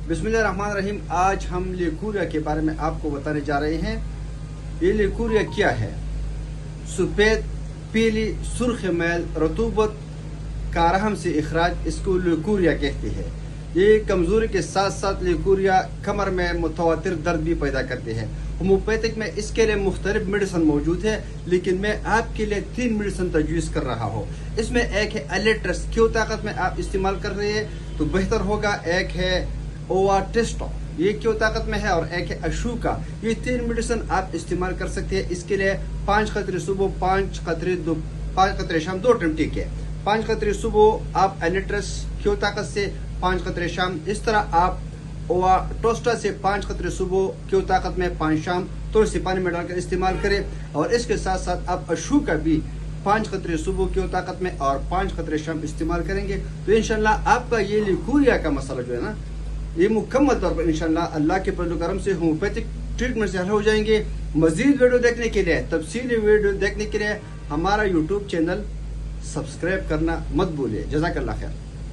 बिस्मिल्लाहिर्रहमानिर्रहीम। आज हम लिकूरिया के बारे में आपको बताने जा रहे हैं। ये लिकूरिया क्या है? सफेद, पीली, सुर्ख मैल, रतूबत का रहम से इखराज, इसको लिकूरिया कहते हैं। ये कमजोरी के साथ साथ लिकूरिया कमर में मुतवातिर दर्द भी पैदा करते हैं। होम्योपैथिक में इसके लिए मुख्तलिफ मेडिसिन मौजूद है, लेकिन मैं आपके लिए 3 मेडिसिन तजवीज़ कर रहा हूँ। इसमें एक है एलेट्रस, क्यों ताकत में आप इस्तेमाल कर रहे हैं तो बेहतर होगा। एक है ओवाटेस्टो, ये क्यों ताकत में है, और एक है अशूका। ये 3 मेडिसिन आप इस्तेमाल कर सकते हैं। इसके लिए 5 कतरे सुबह, 5 कतरे शाम, 2 टाइम ठीक है। 5 कतरे सुबह आप एलेट्रस क्यों ताकत से, 5 कतरे शाम। इस तरह आप ओवाटेस्टो से 5 कतरे सुबह क्यों ताकत में, 5 शाम, थोड़ी सी पानी में डालकर इस्तेमाल करें। और इसके साथ साथ आप अशूका भी 5 कतरे सुबह क्यों ताकत में और 5 कतरे शाम इस्तेमाल करेंगे तो इंशाल्लाह आपका ये लिकूरिया का मसला जो है ना, ये मुकम्मल तौर पर इंशाल्लाह अल्लाह के फजल करम से होम्योपैथिक ट्रीटमेंट से हल हो जाएंगे। मजीद वीडियो देखने के लिए, तफसीली वीडियो देखने के लिए हमारा यूट्यूब चैनल सब्सक्राइब करना मत भूलिए। जज़ाकल्लाह खैर।